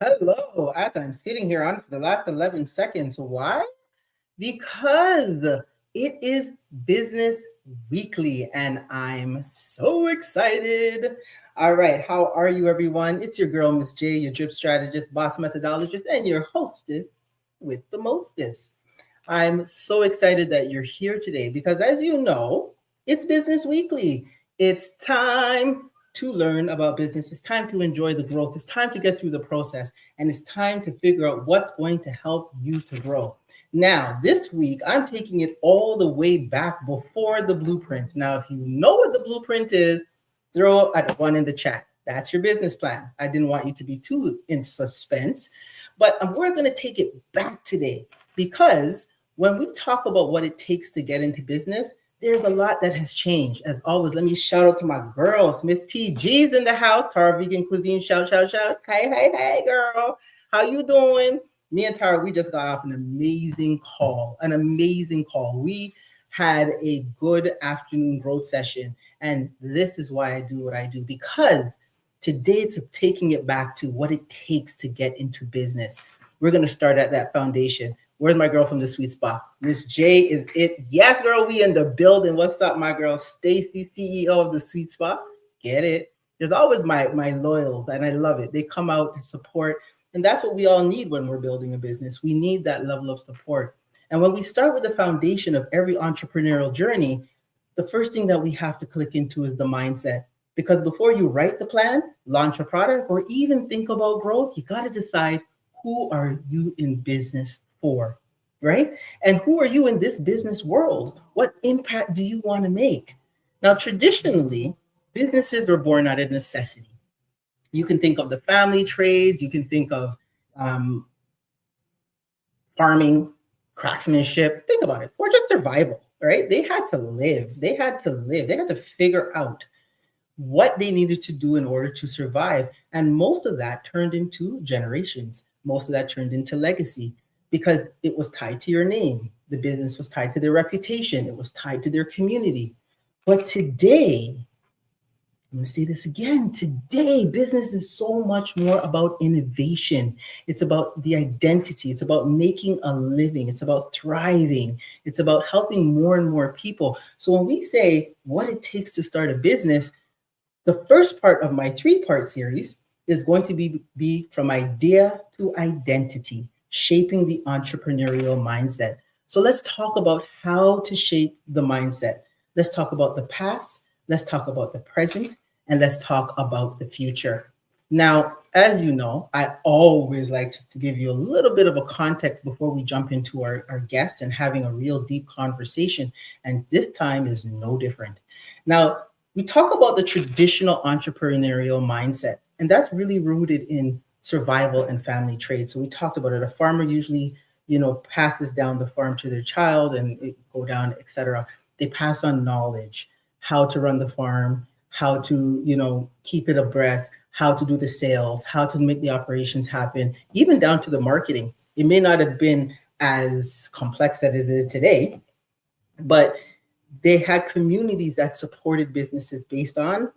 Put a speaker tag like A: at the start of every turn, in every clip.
A: Hello, as I'm sitting here on for the last 11 seconds. Why? Because it is Business Weekly and I'm so excited. All right, how are you, everyone? It's your girl, Miss J, your drip strategist, boss methodologist, and your hostess with the mostest. I'm so excited that you're here today because, as you know, it's Business Weekly. It's time to learn about business. It's time to enjoy the growth. It's time to get through the process. And it's time to figure out what's going to help you to grow. Now, this week, I'm taking it all the way back before the blueprint. Now, if you know what the blueprint is, throw a one in the chat. That's your business plan. I didn't want you to be too in suspense, but we're going to take it back today because when we talk about what it takes to get into business, there's a lot that has changed. As always, let me shout out to my girls. Miss TG's in the house. Tara Vegan Cuisine. Shout, shout, shout. Hey, hey, hey, girl. How you doing? Me and Tara, we just got off an amazing call. We had a good afternoon growth session. And this is why I do what I do, because today it's taking it back to what it takes to get into business. We're going to start at that foundation. Where's my girl from the sweet spot? Miss J is it. Yes, girl, we in the building. What's up, my girl? Stacy, CEO of the sweet spot. Get it? There's always my loyals, and I love it. They come out to support, and that's what we all need when we're building a business. We need that level of support. And when we start with the foundation of every entrepreneurial journey, the first thing that we have to click into is the mindset. Because before you write the plan, launch a product, or even think about growth, you got to decide, who are you in business for, right? And who are you in this business world? What impact do you want to make? Now, traditionally, businesses are born out of necessity. You can think of the family trades, you can think of farming, craftsmanship, think about it, or just survival, right? They had to live, they had to figure out what they needed to do in order to survive. And most of that turned into generations. Most of that turned into legacy because it was tied to your name. The business was tied to their reputation. It was tied to their community. But today, I'm going to say this again. Today, business is so much more about innovation. It's about the identity. It's about making a living. It's about thriving. It's about helping more and more people. So when we say what it takes to start a business, the first part of my 3-part series is going to be from idea to identity, shaping the entrepreneurial mindset. So let's talk about how to shape the mindset. Let's talk about the past. Let's talk about the present. And let's talk about the future. Now, as you know, I always like to give you a little bit of a context before we jump into our guests and having a real deep conversation. And this time is no different. Now, we talk about the traditional entrepreneurial mindset, and that's really rooted in survival and family trade. So we talked about it. A farmer usually, passes down the farm to their child and it go down, etc. They pass on knowledge, how to run the farm, how to, keep it abreast, how to do the sales, how to make the operations happen, even down to the marketing. It may not have been as complex as it is today, but they had communities that supported businesses based on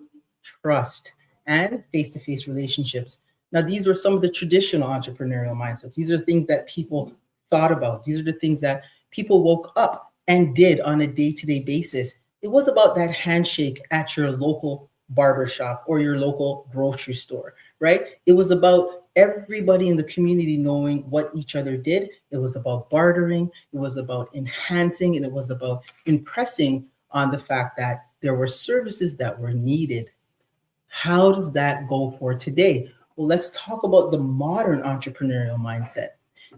A: trust and face-to-face relationships. Now, these were some of the traditional entrepreneurial mindsets. These are things that people thought about. These are the things that people woke up and did on a day-to-day basis. It was about that handshake at your local barbershop or your local grocery store, right? It was about everybody in the community knowing what each other did. It was about bartering. It was about enhancing, and it was about impressing on the fact that there were services that were needed. How does that go for today? Well, let's talk about the modern entrepreneurial mindset.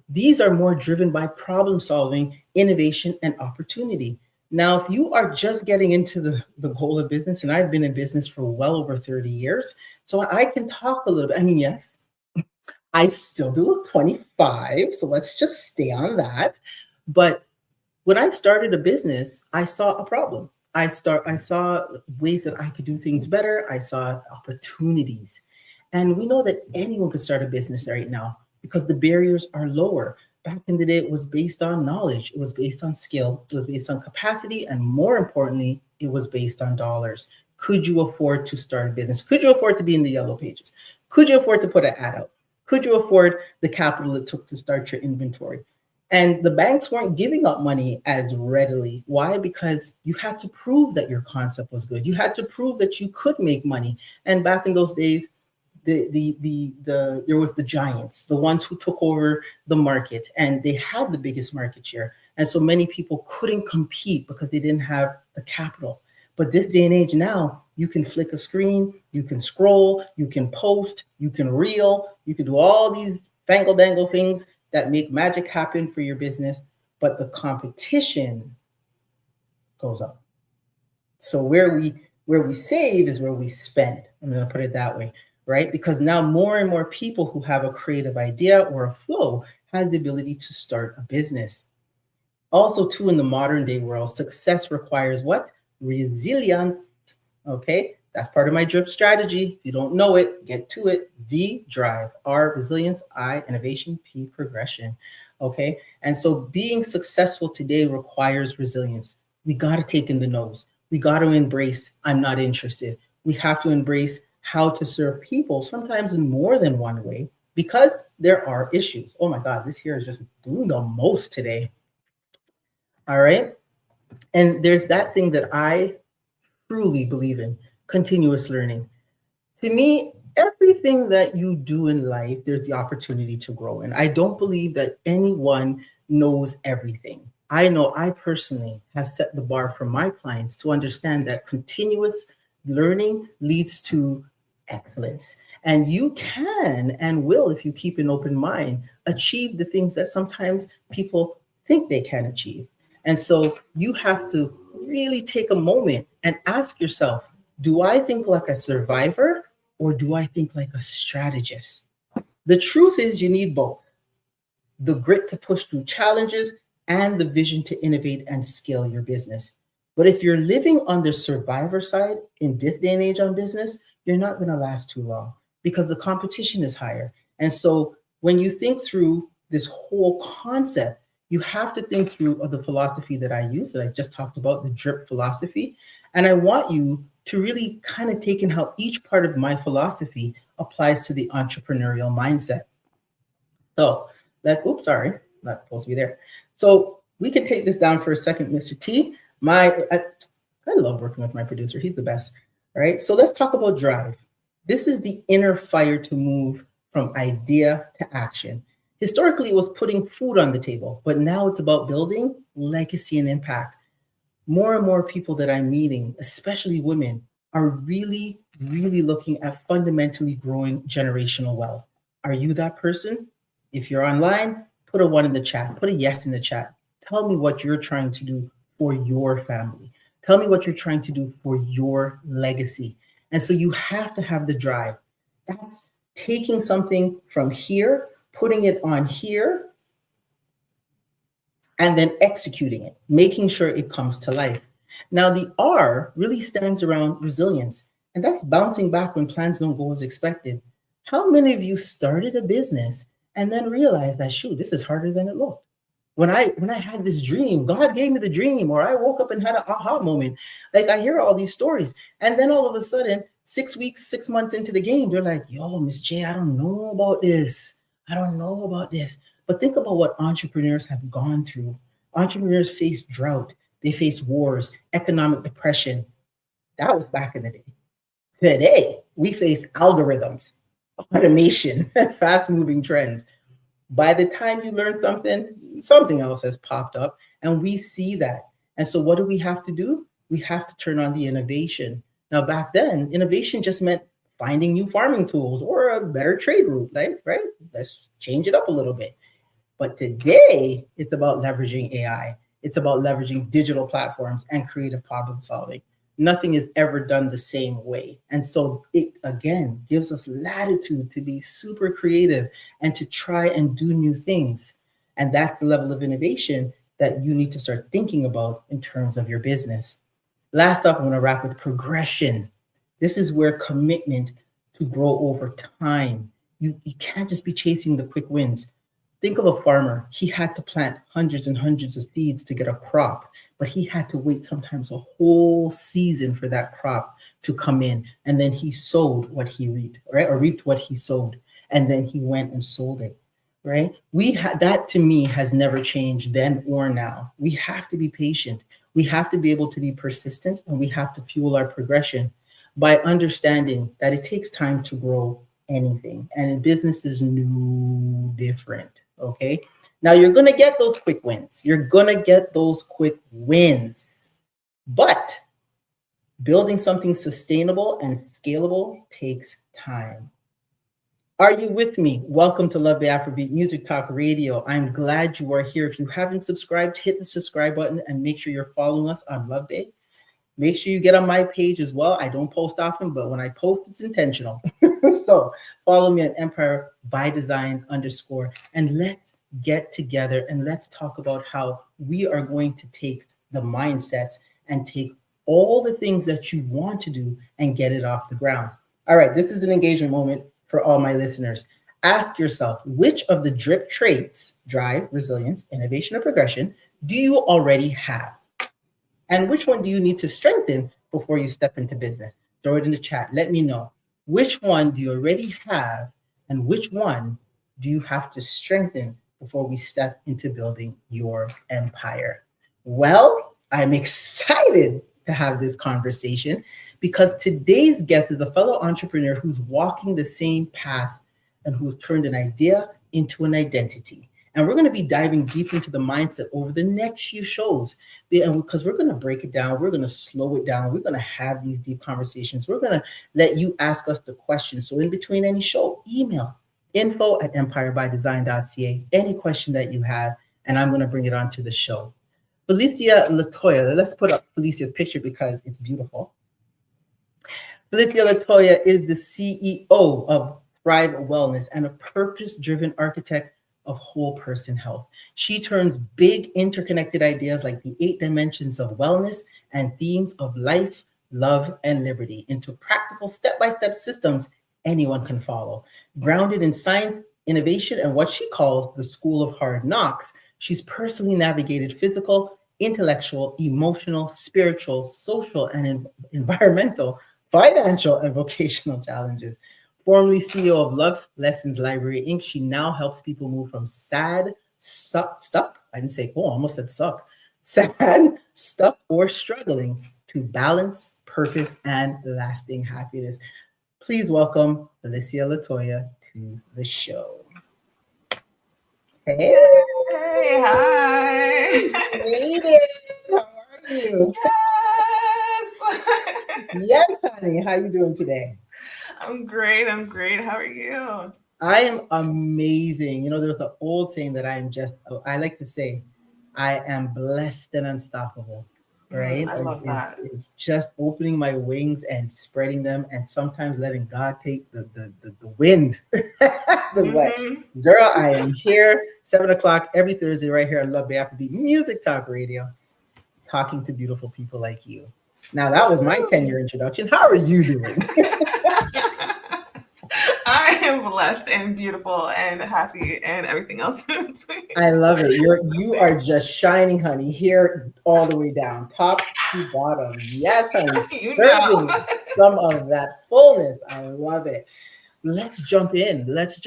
A: These are more driven by problem solving, innovation, and opportunity. Now, if you are just getting into the goal of business, and I've been in business for well over 30 years, so I can talk a little bit. I mean, yes, I still do look 25, so let's just stay on that. But when I started a business, I saw a problem. I saw ways that I could do things better. I saw opportunities. And we know that anyone could start a business right now because the barriers are lower. Back in the day, it was based on knowledge. It was based on skill. It was based on capacity. And more importantly, it was based on dollars. Could you afford to start a business? Could you afford to be in the yellow pages? Could you afford to put an ad out? Could you afford the capital it took to start your inventory? And the banks weren't giving up money as readily. Why? Because you had to prove that your concept was good. You had to prove that you could make money. And back in those days, there was the giants, the ones who took over the market, and they had the biggest market share. And so many people couldn't compete because they didn't have the capital. But this day and age now, you can flick a screen, you can scroll, you can post, you can reel, you can do all these fangle dangle things that make magic happen for your business, but the competition goes up. So where we save is where we spend. I'm going to put it that way, right? Because now more and more people who have a creative idea or a flow has the ability to start a business. Also, too, in the modern day world, success requires what? Resilience. Okay, that's part of my drip strategy. If you don't know it, get to it. D, drive. R, resilience. I, innovation. P, progression. Okay, and so being successful today requires resilience. We got to take in the nose. We got to embrace, I'm not interested. We have to embrace how to serve people, sometimes in more than one way, because there are issues. Oh my God, this here is just doing the most today. All right. And there's that thing that I truly believe in, continuous learning. To me, everything that you do in life, there's the opportunity to grow. And I don't believe that anyone knows everything. I know I personally have set the bar for my clients to understand that continuous learning leads to excellence. And you can and will, if you keep an open mind, achieve the things that sometimes people think they can achieve. And so you have to really take a moment and ask yourself, do I think like a survivor or do I think like a strategist? The truth is you need both. The grit to push through challenges and the vision to innovate and scale your business. But if you're living on the survivor side in this day and age on business, you're not going to last too long because the competition is higher. And so when you think through this whole concept, you have to think through the philosophy that I use, that I just talked about, the drip philosophy. And I want you to really kind of take in how each part of my philosophy applies to the entrepreneurial mindset. So oops, sorry, not supposed to be there. So we can take this down for a second, Mr. T. I love working with my producer. He's the best. All right. So let's talk about drive. This is the inner fire to move from idea to action. Historically, it was putting food on the table, but now it's about building legacy and impact. More and more people that I'm meeting, especially women, are really, really looking at fundamentally growing generational wealth. Are you that person? If you're online, put a 1 in the chat, put a yes in the chat. Tell me what you're trying to do for your family. Tell me what you're trying to do for your legacy. And so you have to have the drive. That's taking something from here, putting it on here, and then executing it, making sure it comes to life. Now, the R really stands around resilience, and that's bouncing back when plans don't go as expected. How many of you started a business and then realized that, shoot, this is harder than it looked? When I had this dream, God gave me the dream, or I woke up and had an aha moment. Like, I hear all these stories, and then all of a sudden, 6 weeks, 6 months into the game, they're like, yo, Miss J, I don't know about this. I don't know about this. But think about what entrepreneurs have gone through. Entrepreneurs face drought. They face wars, economic depression. That was back in the day. Today, we face algorithms, automation, fast-moving trends. By the time you learn something else has popped up, and we see that. And so what do we have to do? We have to turn on the innovation. Now, back then, innovation just meant finding new farming tools or a better trade route, right? Let's change it up a little bit. But today, it's about leveraging AI. It's about leveraging digital platforms and creative problem solving. Nothing is ever done the same way. And so it, again, gives us latitude to be super creative and to try and do new things. And that's the level of innovation that you need to start thinking about in terms of your business. Last up, I'm going to wrap with progression. This is where commitment to grow over time. You can't just be chasing the quick wins. Think of a farmer. He had to plant hundreds and hundreds of seeds to get a crop, but he had to wait sometimes a whole season for that crop to come in. And then he sowed what he reaped, right? Or reaped what he sowed. and then he went and sold it. Right? That to me has never changed then or now. We have to be patient. We have to be able to be persistent, and we have to fuel our progression by understanding that it takes time to grow anything. And in business is no different. Okay. Now you're going to get those quick wins. You're going to get those quick wins. But building something sustainable and scalable takes time. Are you with me? Welcome to Love Bay Afrobeat Music Talk Radio. I'm glad you are here. If you haven't subscribed, hit the subscribe button and make sure you're following us on Love Bay. Make sure you get on my page as well. I don't post often, but when I post, it's intentional. So follow me at Empire by Design _ and let's get together and let's talk about how we are going to take the mindsets and take all the things that you want to do and get it off the ground. All right, this is an engagement moment for all my listeners. Ask yourself, which of the drip traits, drive, resilience, innovation, or progression, do you already have? And which one do you need to strengthen before you step into business? Throw it in the chat. Let me know. Which one do you already have, and which one do you have to strengthen before we step into building your empire? Well, I'm excited to have this conversation because today's guest is a fellow entrepreneur who's walking the same path and who's turned an idea into an identity. And we're going to be diving deep into the mindset over the next few shows because we're going to break it down. We're going to slow it down. We're going to have these deep conversations. We're going to let you ask us the questions. So in between any show, email info@empirebydesign.ca, any question that you have, and I'm going to bring it onto the show. Phyllicia Latoya, let's put up Phylicia's picture because it's beautiful. Phyllicia Latoya is the CEO of Thrive Wellness and a purpose-driven architect of whole person health. She turns big interconnected ideas like the 8 dimensions of wellness and themes of life, love, and liberty into practical step-by-step systems anyone can follow. Grounded in science, innovation, and what she calls the School of Hard Knocks, she's personally navigated physical, intellectual, emotional, spiritual, social, and environmental, financial, and vocational challenges. Formerly CEO of Love Lessons Library, Inc., she now helps people move from sad, stuck, I didn't say, almost said suck, sad, stuck, or struggling to balance, purpose, and lasting happiness. Please welcome Phyllicia Latoya to the show. Hey,
B: hi.
A: Lady, how are you?
B: Yes.
A: Yes, honey. How you doing today?
B: I'm great. How are you?
A: I am amazing. You know, there's an old thing that I like to say, I am blessed and unstoppable, right?
B: I love that.
A: It's just opening my wings and spreading them and sometimes letting God take the wind, the way. Girl, I am here, 7 o'clock every Thursday right here on Love Bay Afrobeat Music Talk Radio, talking to beautiful people like you. Now, that was my 10-year introduction. How are you doing?
B: I am blessed and beautiful and happy and everything else in between.
A: I love it. You are just shining, honey, here all the way down, top to bottom. Yes, honey, serving some of that fullness. I love it. Let's jump in. Let's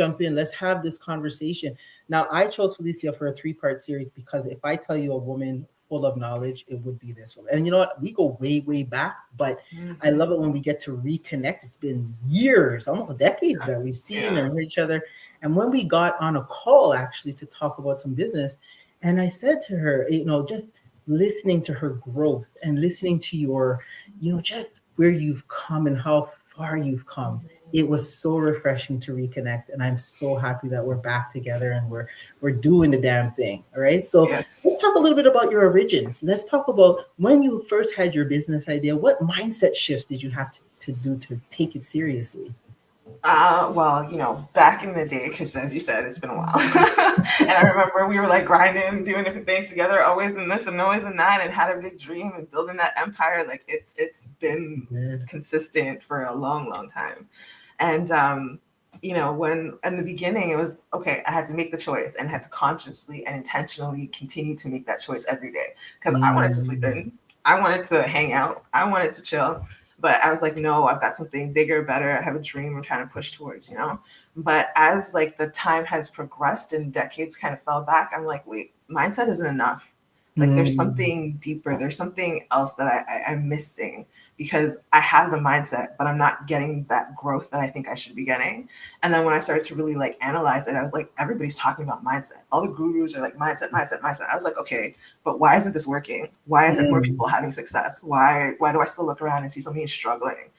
A: have this conversation. Now, I chose Phyllicia for a 3-part series because if I tell you a woman full of knowledge, it would be this one. And you know what? We go way, way back, but I love it when we get to reconnect. It's been years, almost decades that we've seen and heard each other. And when we got on a call actually to talk about some business, and I said to her, you know, just listening to her growth and listening to your, you know, just where you've come and how far you've come. It was so refreshing to reconnect, and I'm so happy that we're back together and we're doing the damn thing. All right. So let's talk a little bit about your origins. Let's talk about when you first had your business idea. What mindset shifts did you have to do to take it seriously?
B: Well, you know, back in the day, because as you said, it's been a while. And I remember we were like grinding, doing different things together, always in this and always in that, and had a big dream and building that empire. Like it's been consistent for a long, long time. And, you know, when in the beginning it was, okay, I had to make the choice and had to consciously and intentionally continue to make that choice every day because I wanted to sleep in. I wanted to hang out. I wanted to chill. But I was like, no, I've got something bigger, better. I have a dream I'm trying to push towards, you know? But as like the time has progressed and decades kind of fell back, I'm like, wait, mindset isn't enough. Like there's something deeper. There's something else that I'm missing because I have the mindset, but I'm not getting that growth that I think I should be getting. And then when I started to really like analyze it, I was like, everybody's talking about mindset. All the gurus are like mindset, mindset, mindset. I was like, okay, but why isn't this working? Why isn't more people having success? Why do I still look around and see somebody struggling?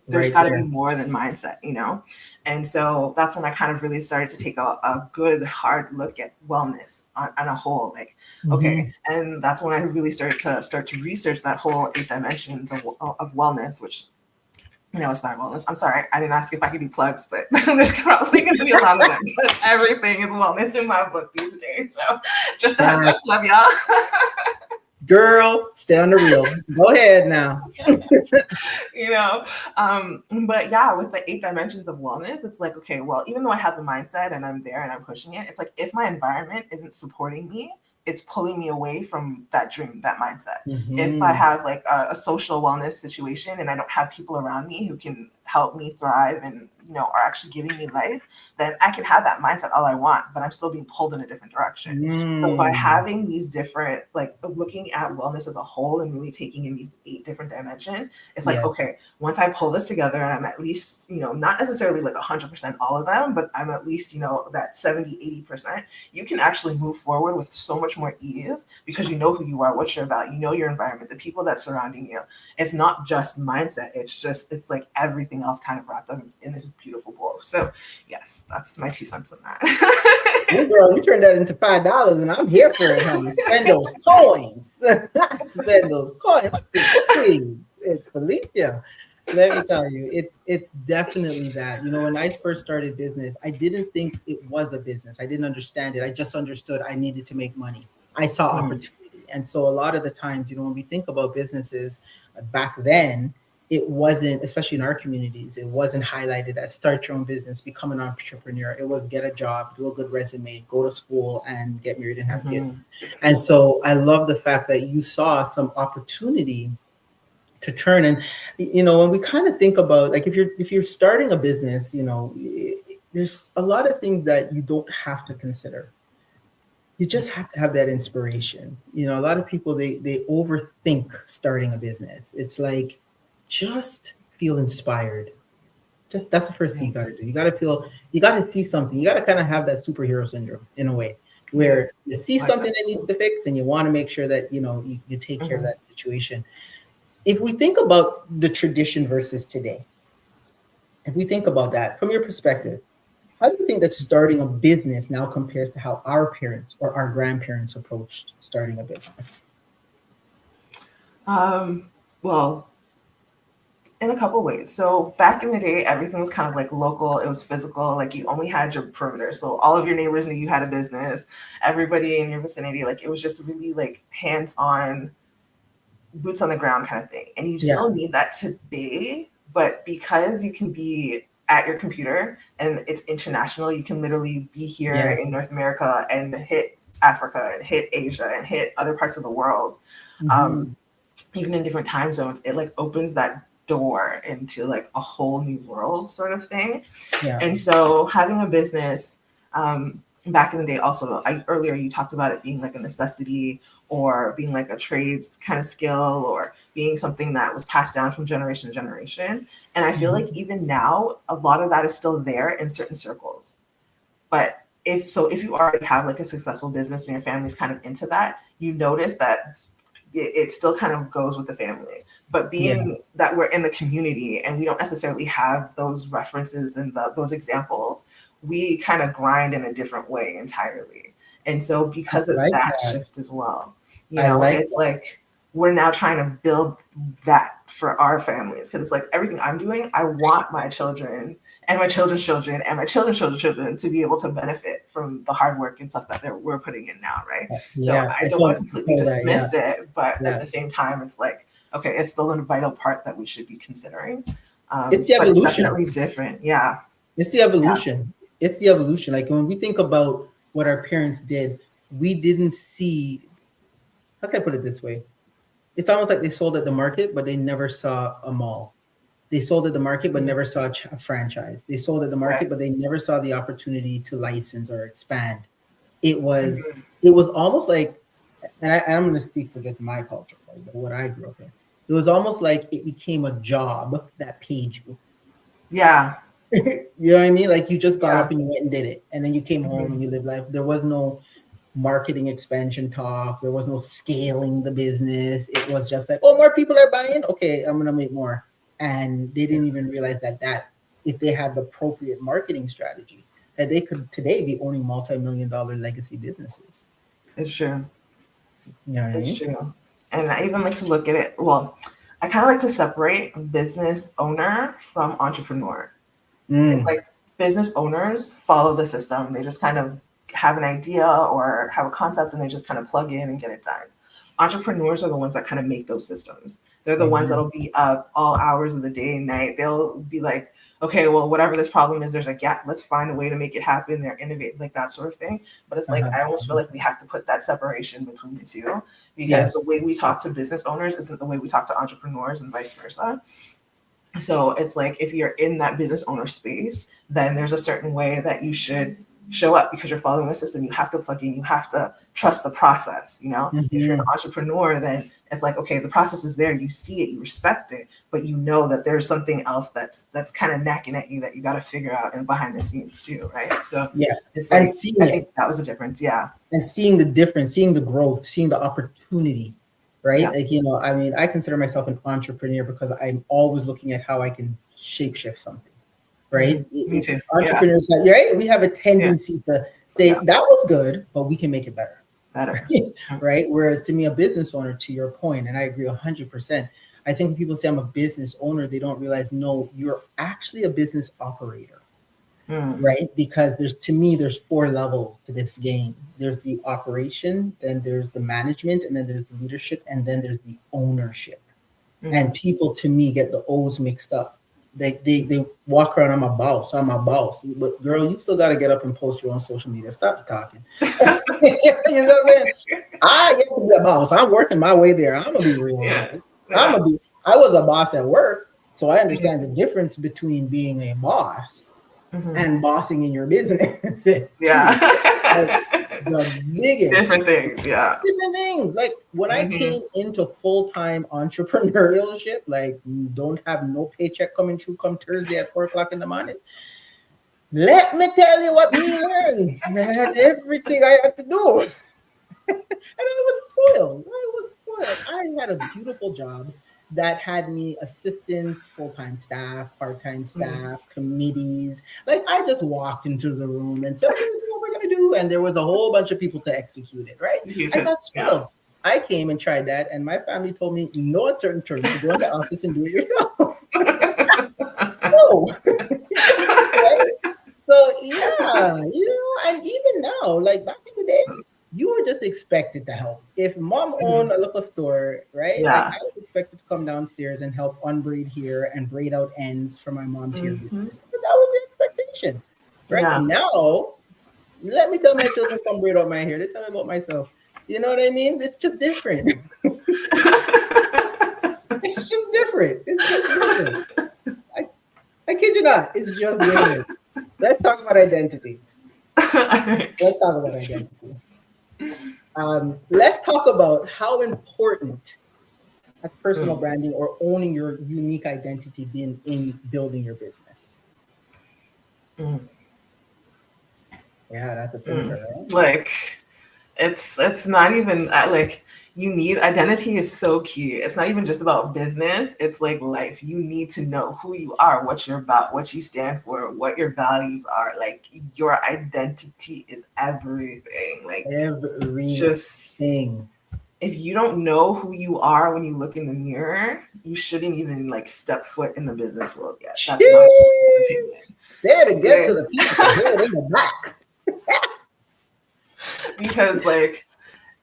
B: There's got to be more than mindset, you know? And so that's when I kind of really started to take a good hard look at wellness on a whole, like, okay. And that's when I really started to research that whole 8 dimensions of wellness, which, you know, it's not wellness. I'm sorry. I didn't ask if I could do plugs, but there's probably going to be a lot of them. But everything is wellness in my book these days. So just a heads up, love y'all.
A: Girl, stay on the reel. Go ahead now.
B: You know, but yeah, with the 8 dimensions of wellness, it's like, okay, well, even though I have the mindset and I'm there and I'm pushing it, it's like if my environment isn't supporting me, it's pulling me away from that dream, that mindset. If I have like a social wellness situation and I don't have people around me who can help me thrive and, you know, are actually giving me life, then I can have that mindset all I want, but I'm still being pulled in a different direction. So by having these different, like looking at wellness as a whole and really taking in these 8 different dimensions, it's like, okay, once I pull this together and I'm at least, you know, not necessarily like 100% all of them, but I'm at least, you know, that 70, 80%, you can actually move forward with so much more ease because you know who you are, what you're about, you know, your environment, the people that's surrounding you. It's not just mindset. It's like everything else kind of wrapped up in this beautiful bowl. So yes, that's my 2 cents on that.
A: Hey girl, you turned that into $5 and I'm here for it, honey. Spend those coins. Spend those coins. What's this, please? It's Phyllicia. Let me tell you, it's definitely that. You know, when I first started business, I didn't think it was a business. I didn't understand it. I just understood I needed to make money. I saw opportunity. And so a lot of the times, you know, when we think about businesses back then, it wasn't, especially in our communities, it wasn't highlighted as start your own business, become an entrepreneur. It was get a job, do a good resume, go to school and get married and have kids. And so I love the fact that you saw some opportunity to turn. And, you know, when we kind of think about, like, if you're starting a business, you know, there's a lot of things that you don't have to consider. You just have to have that inspiration. You know, a lot of people, they overthink starting a business. It's like, just feel inspired. Just that's the first thing you got to do. You got to feel, you got to see something. You got to kind of have that superhero syndrome in a way where you see something that needs to fix and you want to make sure that, you know, you take care of that situation. If we think about the tradition versus today, if we think about that from your perspective, how do you think that starting a business now compares to how our parents or our grandparents approached starting a business?
B: Well, in a couple ways. So back in the day, everything was kind of like local. It was physical. Like you only had your perimeter. So all of your neighbors knew you had a business. Everybody in your vicinity, like it was just really like hands-on, boots on the ground kind of thing. And you still need that today, but because you can be at your computer and it's international, you can literally be here in North America and hit Africa and hit Asia and hit other parts of the world. Even in different time zones, it like opens that door into like a whole new world sort of thing. And so having a business, back in the day also, earlier you talked about it being like a necessity or being like a trades kind of skill or being something that was passed down from generation to generation. And I feel like even now, a lot of that is still there in certain circles. But if you already have like a successful business and your family's kind of into that, you notice that it still kind of goes with the family. But being that we're in the community and we don't necessarily have those references and those examples, we kind of grind in a different way entirely. And so because of that shift as well, you know, it's like we're now trying to build that for our families. Because it's like everything I'm doing, I want my children and my children's children and my children's children to be able to benefit from the hard work and stuff that we're putting in now, right? So I don't want to completely dismiss it, but at the same time, it's like, okay, it's still a vital part that we should be considering.
A: It's the evolution.
B: It's definitely different. Yeah.
A: It's the evolution. It's the evolution. Like when we think about what our parents did, we didn't see, how can I put it this way? It's almost like they sold at the market, but they never saw a mall. They sold at the market, but never saw a franchise. They sold at the market,
B: Right.
A: but they never saw the opportunity to license or expand. It was,
B: Mhm.
A: it was almost like, and I'm going to speak for just my culture, like what I grew up in. It was almost like it became a job that paid you.
B: Yeah.
A: You know what I mean? Like you just got
B: Yeah.
A: up and you went and did it, and then you came home
B: Mhm.
A: and you lived life. There was no marketing expansion talk. There was no scaling the business. It was just like, oh, more people are buying. Okay, I'm gonna make more. And they didn't even realize that if they had the appropriate marketing strategy, that they could today be owning multi-million-dollar legacy businesses.
B: It's true.
A: You know what I
B: It's
A: mean?
B: true. And I even like to look at it. Well, I kind of like to separate business owner from entrepreneur. It's
A: Mm.
B: like business owners follow the system. They just kind of have an idea or have a concept and they just kind of plug in and get it done. Entrepreneurs are the ones that kind of make those systems. They're
A: I
B: the ones
A: agree.
B: that'll be up all hours of the day and night. They'll be like, okay, well, whatever this problem is, there's a gap. Let's find a way to make it happen. They're innovative, like that sort of thing. But it's like,
A: Uh-huh.
B: I almost feel like we have to put that separation between the two because the
A: Yes.
B: way we talk to business owners isn't the way we talk to entrepreneurs and vice versa. So it's like if you're in that business owner space, then there's a certain way that you should show up because you're following a system. You have to plug in, you have to trust the process. If you're an
A: Mm-hmm.
B: entrepreneur, then it's like, okay, the process is there, you see it, you respect it, but you know that there's something else that's kind of knocking at you that you got to figure out and behind the scenes too, right? So
A: Yeah.
B: it's
A: And
B: like
A: seeing
B: I
A: it
B: think that was a difference. Yeah.
A: and seeing the difference, seeing the growth, seeing the opportunity, right?
B: Yeah.
A: Like, I mean, I consider myself an entrepreneur because I'm always looking at how I can shapeshift something, right?
B: Me too. Yeah.
A: Entrepreneurs, right? We have a
B: Yeah.
A: tendency to say
B: Yeah.
A: that was good, but we can make it better,
B: Better.
A: right? Whereas to me, a business owner, to your point, and I agree 100%. I think when people say I'm a business owner, they don't realize, no, you're actually a business operator, right? Because there's 4 levels to this game. There's the operation, then there's the management, and then there's the leadership, and then there's the ownership. And people to me get the O's mixed up. They walk around, I'm a boss, but girl, you still got to get up and post your own social media. Stop talking. You know what I'm saying? I get to be a boss. I'm working my way there. I'm gonna be real.
B: Yeah.
A: I was a boss at work, so I understand the difference between being a boss and bossing in your business.
B: Yeah.
A: The biggest
B: Different things. Yeah.
A: different things. Like when I came into full-time entrepreneurship, like don't have no paycheck coming through come Thursday at 4 o'clock in the morning. Let me tell you what me learned. I had everything I had to do. And I was spoiled. I had a beautiful job that had me assistants, full-time staff, part-time staff, committees. Like I just walked into the room and said, okay, this is what we're gonna do. And there was a whole bunch of people to execute it, right? I got spoiled. Yeah. I came and tried that, and my family told me, no uncertain terms, to go in the office and do it yourself. No. Right? So yeah, and even now, like back in the day, you were just expected to help. If mom owned a local store, right?
B: Yeah.
A: Like I was expected to come downstairs and help unbraid here and braid out ends for my mom's hair business. But that was the expectation, right?
B: Yeah.
A: And now, let me tell my children come braid out my hair. They tell me about myself. You know what I mean? It's just different. It's just different. It's just different. I kid you not. It's just different. Let's talk about identity. Let's talk about identity. Let's talk about how important a personal branding or owning your unique identity been in building your business. Yeah, that's a thing, right?
B: Like, it's not even like you need identity is so key. It's not even just about business. It's like life. You need to know who you are, what you're about, what you stand for, what your values are. Like your identity is everything. Like
A: everything.
B: If you don't know who you are when you look in the mirror, you shouldn't even like step foot in the business world yet. That's my opinion.
A: Say it again to the people here in the back.
B: Because like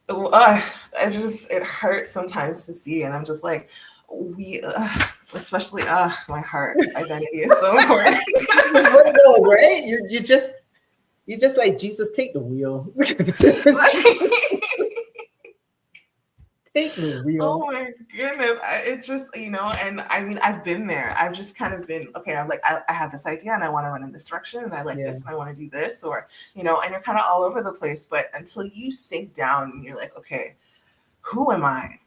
B: it hurts sometimes to see, and I'm just like, especially my heart identity is so important.
A: It's one of those, right? You just like, Jesus, take the wheel. Take the wheel.
B: Oh my goodness. It just, and I mean, I've been there. I've just kind of been, okay, I'm like, I have this idea and I want to run in this direction and I like this and I want to do this, or, and you're kind of all over the place. But until you sink down and you're like, okay, who am I?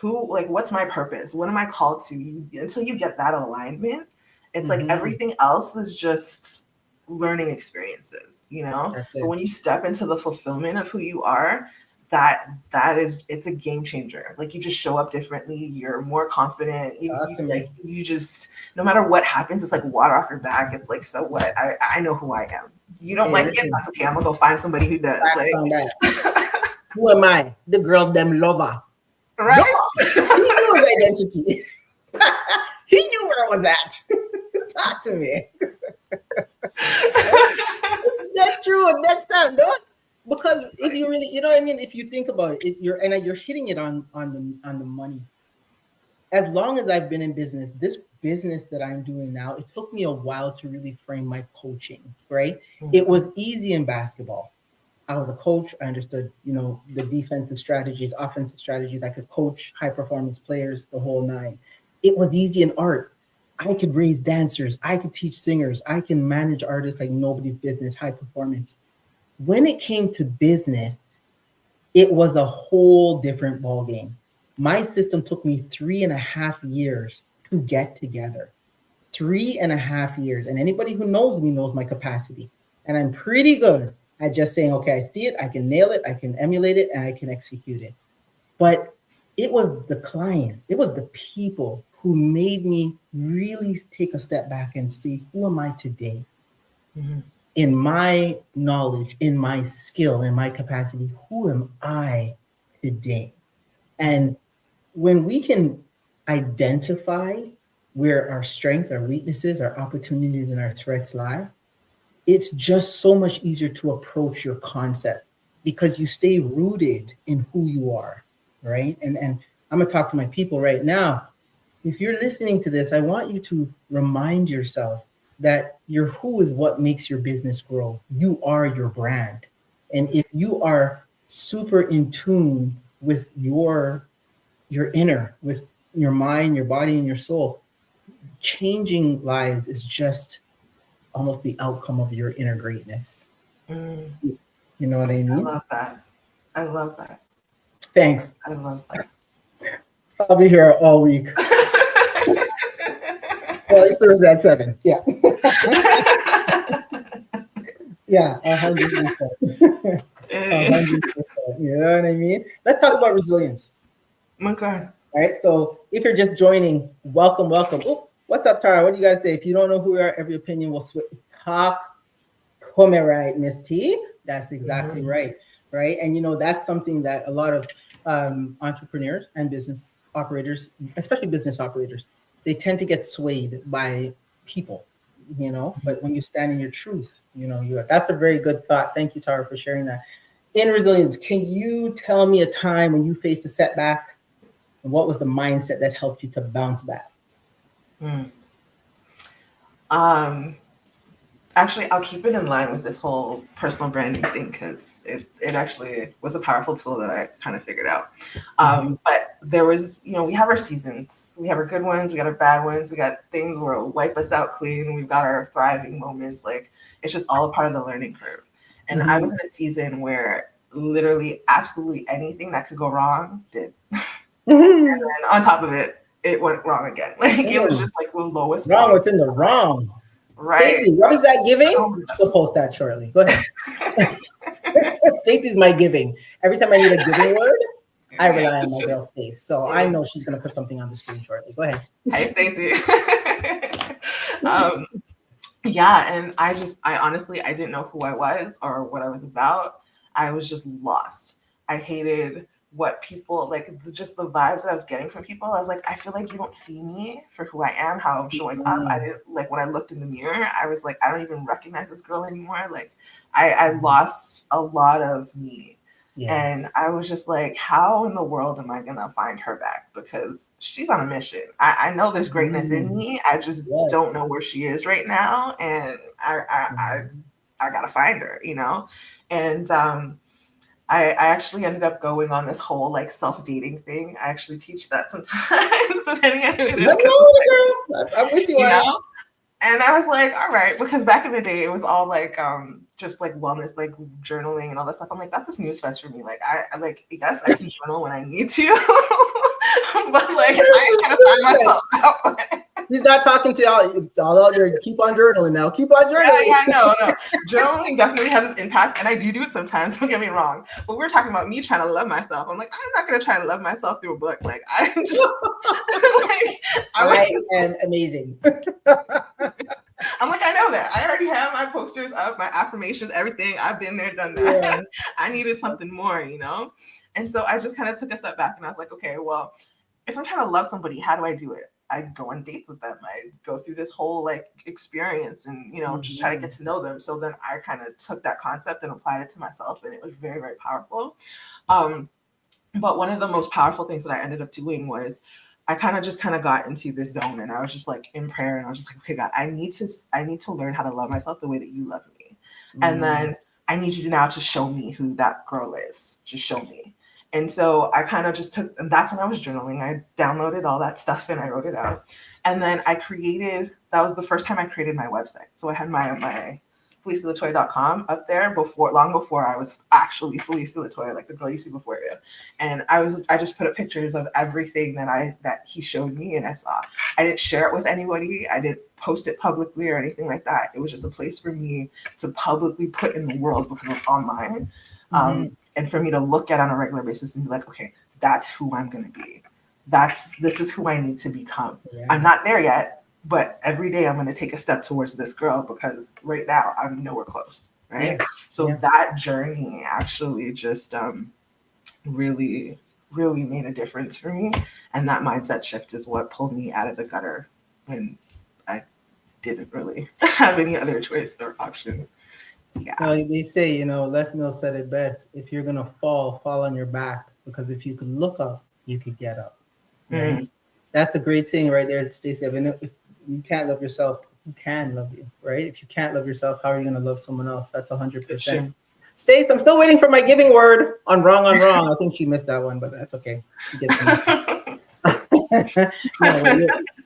B: What's my purpose? What am I called to? Until you get that alignment, it's like everything else is just learning experiences,
A: That's it.
B: But when you step into the fulfillment of who you are, it's a game changer. Like you just show up differently. You're more confident. You just, no matter what happens, it's like water off your back. It's like, so what? I know who I am. You don't like it? That's okay. I'm gonna go find somebody who does.
A: On that. Who am I? The girl them lover.
B: Right.
A: He knew his identity. He knew where I was at. Talk to me. That's true. That's time, don't. Because if you really, if you think about it, you're hitting it on the money. As long as I've been in business, this business that I'm doing now, it took me a while to really frame my coaching, right? It was easy in basketball. I was a coach. I understood, the defensive strategies, offensive strategies. I could coach high performance players, the whole nine. It was easy in art. I could raise dancers. I could teach singers. I can manage artists like nobody's business, high performance. When it came to business, it was a whole different ballgame. My system took me 3.5 years to get together. 3.5 years. And anybody who knows me knows my capacity. And I'm pretty good at just saying, okay, I see it, I can nail it, I can emulate it, and I can execute it. But it was the clients, it was the people who made me really take a step back and see, who am I today? In my knowledge, in my skill, in my capacity, who am I today? And when we can identify where our strengths, our weaknesses, our opportunities, and our threats lie, it's just so much easier to approach your concept because you stay rooted in who you are, right? And I'm gonna talk to my people right now. If you're listening to this, I want you to remind yourself that your who is what makes your business grow. You are your brand. And if you are super in tune with your inner, with your mind, your body, and your soul, changing lives is just almost the outcome of your inner greatness. You know what I mean?
B: I love that.
A: Thanks.
B: I love that.
A: I'll be here all week. Well, it's Thursday at 7. Yeah. Yeah, 100%. 100%. You know what I mean? Let's talk about resilience.
B: Okay.
A: All right. So if you're just joining, welcome. Oh, what's up, Tara? What do you guys say? If you don't know who we are, every opinion will switch. Talk to me, right, Miss T? That's exactly right. Right. And that's something that a lot of entrepreneurs and business operators, especially business operators, they tend to get swayed by people, but when you stand in your truth, that's a very good thought. Thank you, Tara, for sharing that. In resilience, can you tell me a time when you faced a setback and what was the mindset that helped you to bounce back?
B: Actually, I'll keep it in line with this whole personal branding thing because it actually was a powerful tool that I kind of figured out. But there was, we have our seasons. We have our good ones. We got our bad ones. We got things where it'll wipe us out clean. We've got our thriving moments. Like, it's just all a part of the learning curve. And I was in a season where literally absolutely anything that could go wrong did. And then on top of it, it went wrong again. Like, it was just like the lowest
A: wrong
B: point.
A: within the wrong.
B: Right.
A: Stacey, what is that giving? We'll post that shortly. Go ahead. Stacey's my giving. Every time I need a giving word, I rely on my girl Stacey. So I know she's going to put something on the screen shortly. Go ahead.
B: Hi, Stacey. Yeah, and I honestly, I didn't know who I was or what I was about. I was just lost. I hated what people, just the vibes that I was getting from people. I was like, I feel like you don't see me for who I am, how I'm showing up. I didn't, when I looked in the mirror, I was like, I don't even recognize this girl anymore. Like, I lost a lot of me. Yes. And I was just like, how in the world am I going to find her back? Because she's on a mission. I know there's greatness in me. I just don't know where she is right now. And I got to find her, And I actually ended up going on this whole like self-dating thing. I actually teach that sometimes, depending on who it is.
A: Let me know, girl. I'm with you.
B: You know? And I was like, all right, because back in the day, it was all like just like wellness, like journaling and all that stuff. I'm like, that's a snooze fest for me. Like, I like, yes, I can journal when I need to, but like, I ain't trying to find myself out.
A: He's not talking to all out there. Keep on journaling now. Keep on journaling.
B: Yeah, no. Journaling definitely has its impact, and I do it sometimes. Don't get me wrong. But we're talking about me trying to love myself. I'm like, I'm not gonna try to love myself through a book. Like, I'm just like,
A: I am amazing.
B: I'm like, I know that. I already have my posters up, my affirmations, everything. I've been there, done that. Yeah. I needed something more, you know? And so I just kind of took a step back and I was like, okay, well, if I'm trying to love somebody, how do I do it? I go on dates with them. I go through this whole like experience and, you know, just try to get to know them. So then I kind of took that concept and applied it to myself, and it was very, very powerful. But one of the most powerful things that I ended up doing was I kind of got into this zone, and I was just like in prayer, and I was just like, okay, God, I need to learn how to love myself the way that you love me. And then I need you now to show me who that girl is. Just show me. And so I kind of just and that's when I was journaling. I downloaded all that stuff and I wrote it out. And then that was the first time I created my website. So I had my PhyliciaLatoya.com up there long before I was actually Phyllicia Latoya, like the girl you see before you. And I just put up pictures of everything that he showed me and I saw. I didn't share it with anybody. I didn't post it publicly or anything like that. It was just a place for me to publicly put in the world because it was online. And for me to look at on a regular basis and be like, okay, that's who I'm going to be. This is who I need to become. Yeah. I'm not there yet, but every day I'm going to take a step towards this girl because right now I'm nowhere close. Right. Yeah. So that journey actually just really, really made a difference for me. And that mindset shift is what pulled me out of the gutter when I didn't really have any other choice or option. Yeah.
A: Well, they say, Les Mills said it best. If you're going to fall on your back, because if you can look up, you could get up. Right? That's a great thing right there, Stacey. I mean, if you can't love yourself, who can love you, right? If you can't love yourself, how are you going to love someone else? That's 100%. Stacey, I'm still waiting for my giving word on wrong. I think she missed that one, but that's okay. She gets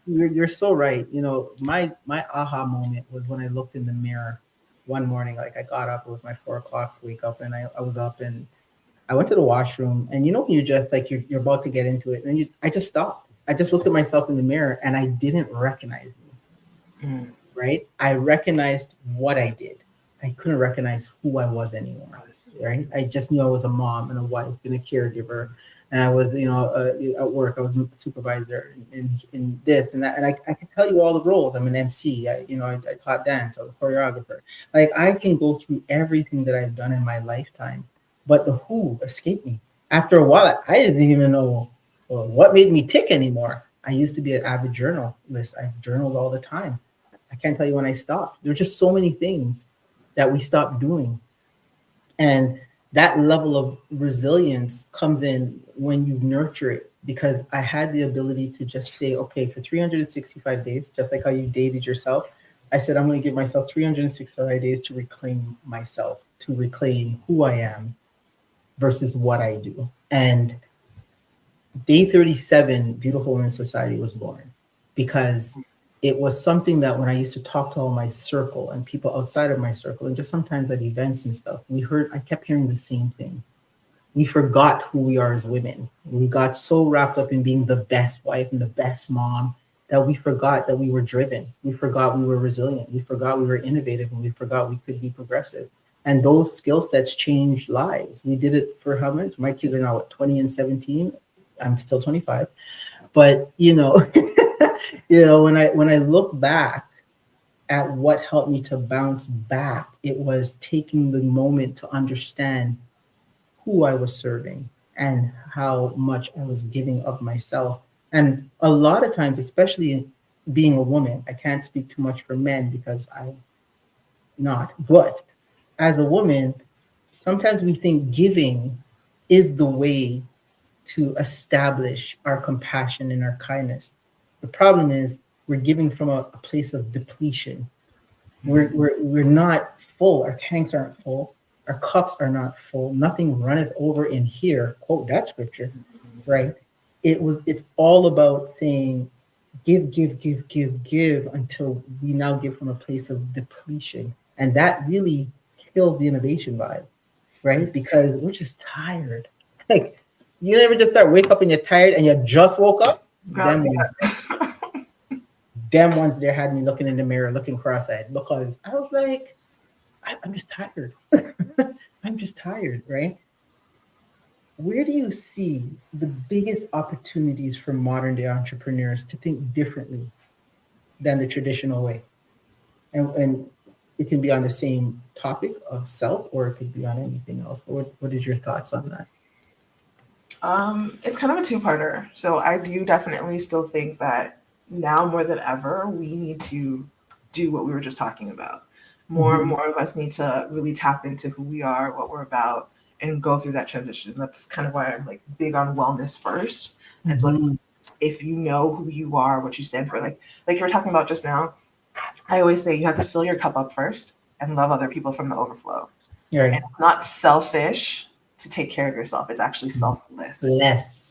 A: you're so right. My aha moment was when I looked in the mirror one morning. Like I got up, it was my 4:00 wake up, and I was up and I went to the washroom, and when you just like you're about to get into it, and I just stopped. I just looked at myself in the mirror and I didn't recognize me. Right? I recognized what I did. I couldn't recognize who I was anymore. Right? I just knew I was a mom and a wife and a caregiver. And I was, at work, I was a supervisor in this and that. And I can tell you all the roles. I'm an MC. I taught dance. I was a choreographer. Like I can go through everything that I've done in my lifetime, but the who escaped me. After a while, I didn't even know what made me tick anymore. I used to be an avid journalist. I journaled all the time. I can't tell you when I stopped. There's just so many things that we stopped doing. And that level of resilience comes in when you nurture it, because I had the ability to just say, okay, for 365 days, just like how you dated yourself, I said, I'm going to give myself 365 days to reclaim myself, to reclaim who I am versus what I do. And day 37, Beautiful Women Society was born because it was something that when I used to talk to all my circle and people outside of my circle, and just sometimes at events and stuff, I kept hearing the same thing. We forgot who we are as women. We got so wrapped up in being the best wife and the best mom that we forgot that we were driven. We forgot we were resilient. We forgot we were innovative, and we forgot we could be progressive. And those skill sets changed lives. We did it for how much? My kids are now 20 and 17. I'm still 25. But, when I look back at what helped me to bounce back, it was taking the moment to understand who I was serving and how much I was giving of myself. And a lot of times, especially being a woman, I can't speak too much for men because I'm not, but as a woman, sometimes we think giving is the way to establish our compassion and our kindness. The problem is we're giving from a place of depletion. We're not full. Our tanks aren't full. Our cups are not full. Nothing runneth over in here. Quote that scripture, right? It's all about saying, give, give, give, give, give until we now give from a place of depletion. And that really kills the innovation vibe, right? Because we're just tired. Like, you never just start wake up and you're tired and you just woke up. Them ones there had me looking in the mirror, looking cross-eyed because I was like, I'm just tired. I'm just tired, right? Where do you see the biggest opportunities for modern day entrepreneurs to think differently than the traditional way? And it can be on the same topic of self, or it could be on anything else. What is your thoughts on that?
B: It's kind of a two-parter. So I do definitely still think that now more than ever, we need to do what we were just talking about. More and more of us need to really tap into who we are, what we're about, and go through that transition. That's kind of why I'm like big on wellness first. It's like if you know who you are, what you stand for, like you were talking about just now, I always say you have to fill your cup up first and love other people from the overflow.
A: Right.
B: And it's not selfish to take care of yourself. It's actually selfless.
A: Yes.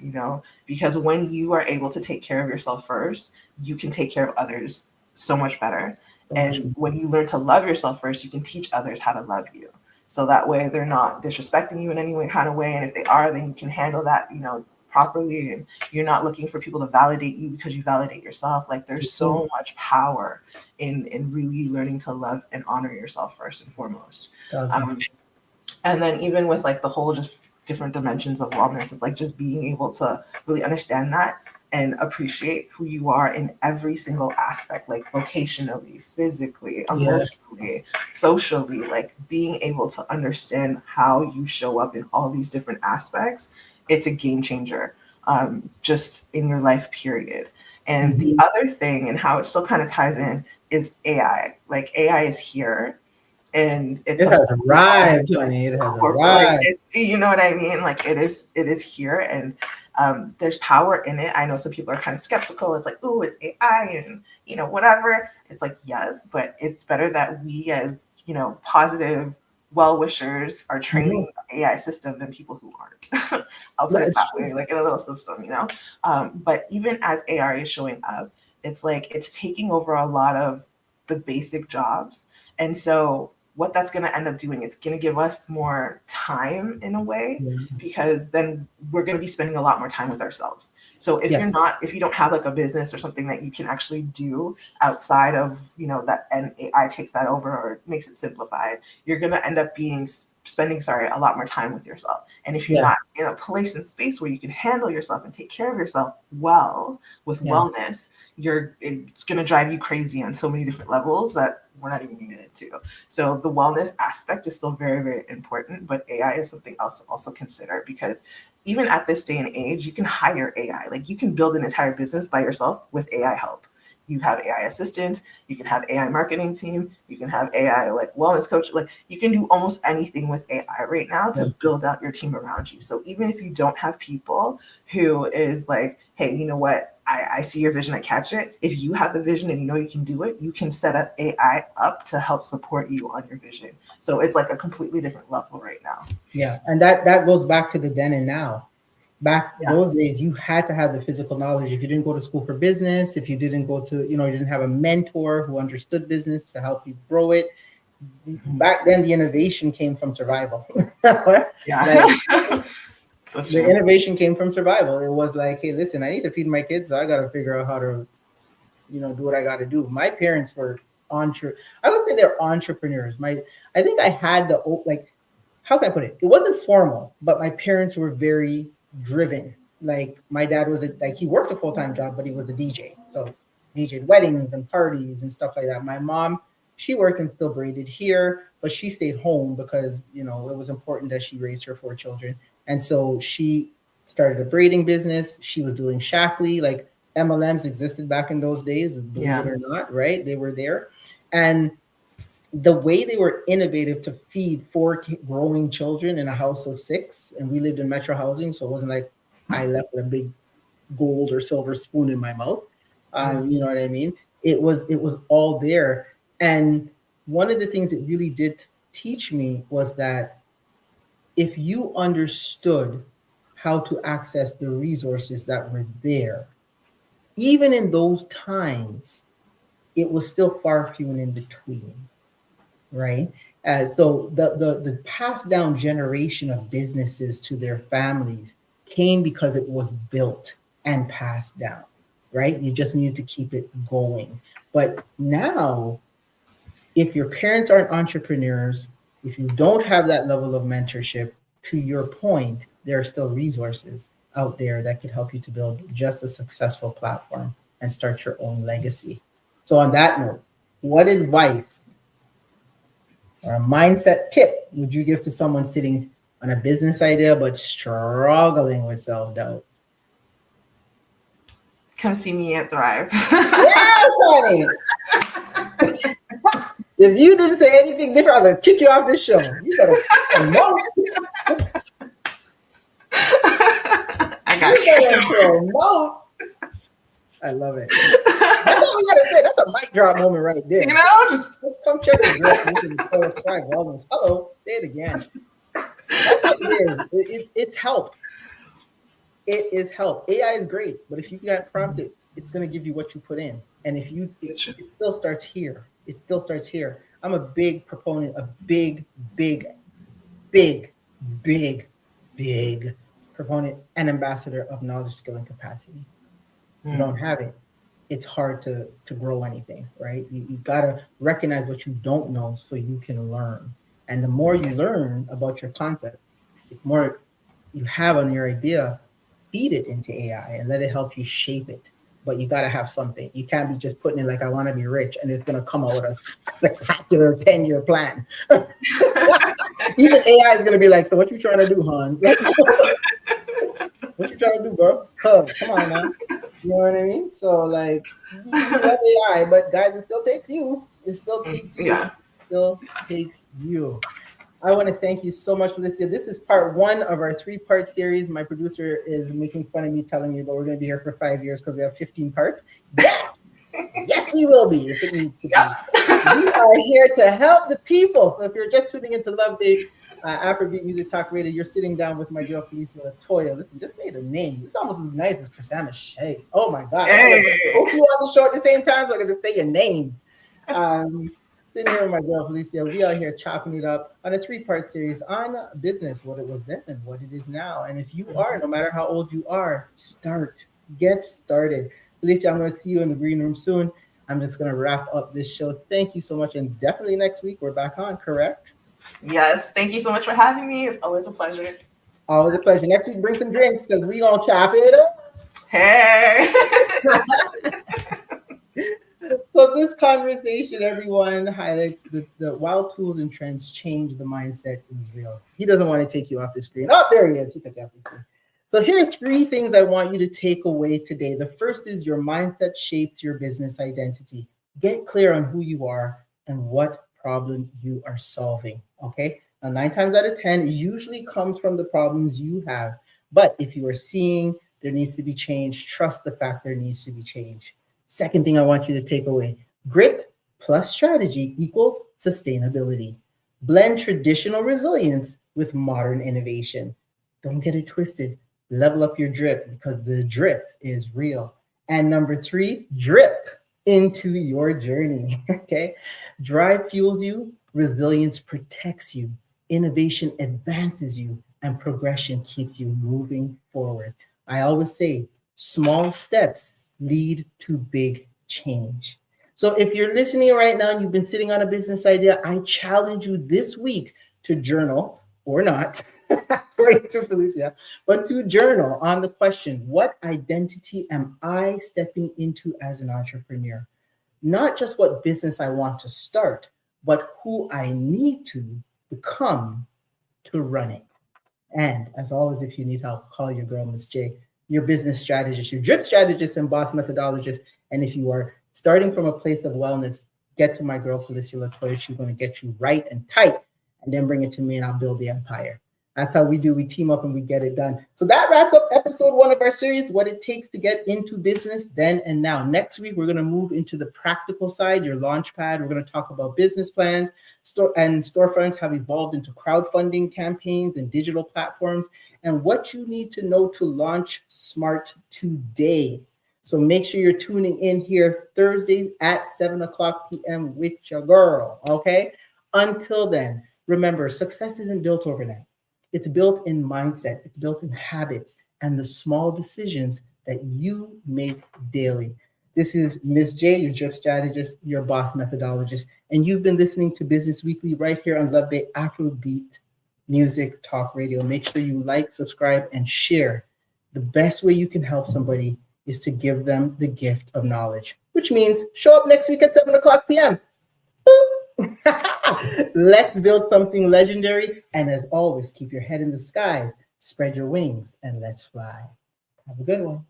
B: You know, because when you are able to take care of yourself first, you can take care of others so much better. And when you learn to love yourself first, you can teach others how to love you. So that way they're not disrespecting you in any kind of way. And if they are, then you can handle that, you know, properly. And you're not looking for people to validate you because you validate yourself. Like there's so much power in really learning to love and honor yourself first and foremost. And then even with like the whole just different dimensions of wellness, it's like just being able to really understand that and appreciate who you are in every single aspect, like vocationally, physically, emotionally, socially, like being able to understand how you show up in all these different aspects. It's a game changer, just in your life, period. And the other thing and how it still kind of ties in is AI. Like AI is here. And it
A: has arrived, honey. It has arrived.
B: Like you know what I mean? Like it is here, and there's power in it. I know some people are kind of skeptical. It's like, oh, it's AI, and you know, whatever. It's like, yes, but it's better that we, as you know, positive well-wishers, are training the AI system than people who aren't. I'll put it that way, like in a little system, you know. But even as AI is showing up, it's like it's taking over a lot of the basic jobs, and so what that's going to end up doing, it's going to give us more time in a way, because then we're going to be spending a lot more time with ourselves. So if if you don't have like a business or something that you can actually do outside of, you know, that, and AI takes that over or makes it simplified, you're going to end up spending a lot more time with yourself. And if you're not in a place and space where you can handle yourself and take care of yourself well with wellness, it's going to drive you crazy on so many different levels that we're not even going to get into. So the wellness aspect is still very, very important, but AI is something else to also consider, because even at this day and age, you can hire AI. Like you can build an entire business by yourself with AI help. You have AI assistants, you can have AI marketing team, you can have AI like wellness coach. Like you can do almost anything with AI right now to build out your team around you. So even if you don't have people who is like, hey, you know what, I see your vision, I catch it. If you have the vision and you know you can do it, you can set up AI up to help support you on your vision. So it's like a completely different level right now.
A: Yeah, and that goes back to the then and now. Back those days, you had to have the physical knowledge. If you didn't go to school for business, if you didn't go to, you didn't have a mentor who understood business to help you grow it. Back then, the innovation came from survival. The innovation came from survival. It was like, hey, listen, I need to feed my kids, so I got to figure out how to, do what I got to do. My parents were I don't think they're entrepreneurs. I think I had how can I put it? It wasn't formal, but my parents were very driven. Like my dad was he worked a full-time job, but he was a DJ. So DJed weddings and parties and stuff like that. My mom, she worked and still braided here, but she stayed home because, it was important that she raised her 4 children. And so she started a braiding business. She was doing Shackley, like MLMs existed back in those days, believe it or not, right? They were there. And the way they were innovative to feed 4 growing children in a house of 6, and we lived in metro housing, so it wasn't like I left with a big gold or silver spoon in my mouth. You know what I mean? It was all there. And one of the things it really did teach me was that if you understood how to access the resources that were there, even in those times, it was still far few and in between, right? So the passed down generation of businesses to their families came because it was built and passed down, right? You just needed to keep it going. But now, if your parents aren't entrepreneurs, if you don't have that level of mentorship, to your point, there are still resources out there that could help you to build just a successful platform and start your own legacy. So on that note, what advice or a mindset tip would you give to someone sitting on a business idea but struggling with self-doubt?
B: Come see me at Thrive.
A: Yes, honey. If you didn't say anything different, I was gonna kick you off this show. You better promote.
B: I got you.
A: Promote. I love it. That's all we gotta say. That's a mic drop moment right there.
B: You know, just
A: come check the Thrive Wellness. Hello, say it again. That's what it is. It's help. It is help. AI is great, but if you got prompted, it's gonna give you what you put in. And if you, it still starts here. It still starts here. I'm a big proponent of big proponent and ambassador of knowledge, skill, and capacity. You don't have it, it's hard to grow anything, right? You gotta recognize what you don't know so you can learn. And the more you learn about your concept, the more you have on your idea, feed it into AI and let it help you shape it. But you gotta have something. You can't be just putting it like, I wanna be rich, and it's gonna come out with a spectacular 10-year plan. Even AI is gonna be like, so what you trying to do, hon? What you trying to do, bro? Come on now. You know what I mean? So like, you love AI, but guys, it still takes you. It still takes you.
B: Yeah.
A: It still takes you. I want to thank you so much, Phyllicia. This is part 1 of our 3-part series. My producer is making fun of me, telling me that we're going to be here for 5 years because we have 15 parts. Yes! Yes, we will be. If it needs to be. We are here to help the people. So if you're just tuning into Love Day, Afrobeat Music Talk Radio, you're sitting down with my girl, Phyllicia Latoya. Listen, just made a name. It's almost as nice as Chrisana Shea. Oh my God.
B: Hey.
A: Both you on the show at the same time, so I can just say your names. Sitting here with my girl, Phyllicia. We are here chopping it up on a 3-part series on business, what it was then and what it is now. And if you are, no matter how old you are, get started. Phyllicia, I'm going to see you in the green room soon. I'm just going to wrap up this show. Thank you so much. And definitely next week, we're back on, correct?
B: Yes. Thank you so much for having me. It's always a pleasure.
A: Always a pleasure. Next week, bring some drinks because we're going to chop it up.
B: Hey.
A: So this conversation, everyone, highlights the while tools and trends change, the mindset is real. He doesn't want to take you off the screen. Oh, there he is. He took you off the screen. So here are 3 things I want you to take away today. The first is your mindset shapes your business identity. Get clear on who you are and what problem you are solving, okay? Now, 9 times out of 10, it usually comes from the problems you have. But if you are seeing there needs to be change, trust the fact there needs to be change. Second thing I want you to take away, grit plus strategy equals sustainability. Blend traditional resilience with modern innovation. Don't get it twisted. Level up your drip because the drip is real. And number 3, drip into your journey, okay? Drive fuels you, resilience protects you, innovation advances you, and progression keeps you moving forward. I always say, small steps lead to big change. So if you're listening right now and you've been sitting on a business idea, I challenge you this week to journal, or not, according to Phyllicia, but to journal on the question, what identity am I stepping into as an entrepreneur? Not just what business I want to start, but who I need to become to run it. And as always, if you need help, call your girl, Miss J, your business strategist, your drip strategist, and boss methodologist. And if you are starting from a place of wellness, get to my girl, Phyllicia Latoya. She's going to get you right and tight, and then bring it to me and I'll build the empire. That's how we do. We team up and we get it done. So that wraps up episode 1 of our series, What It Takes to Get Into Business Then and Now. Next week, we're going to move into the practical side, your launch pad. We're going to talk about business plans. Storefronts have evolved into crowdfunding campaigns and digital platforms, and what you need to know to launch smart today. So make sure you're tuning in here Thursday at 7 o'clock p.m. with your girl, okay? Until then, remember, success isn't built overnight. It's built in mindset, it's built in habits, and the small decisions that you make daily. This is Ms. J, your drip strategist, your boss methodologist, and you've been listening to Business Weekly right here on Love Bay Afrobeat Music Talk Radio. Make sure you like, subscribe, and share. The best way you can help somebody is to give them the gift of knowledge, which means show up next week at 7 o'clock p.m. Let's build something legendary. And as always, keep your head in the skies, spread your wings, and let's fly. Have a good one.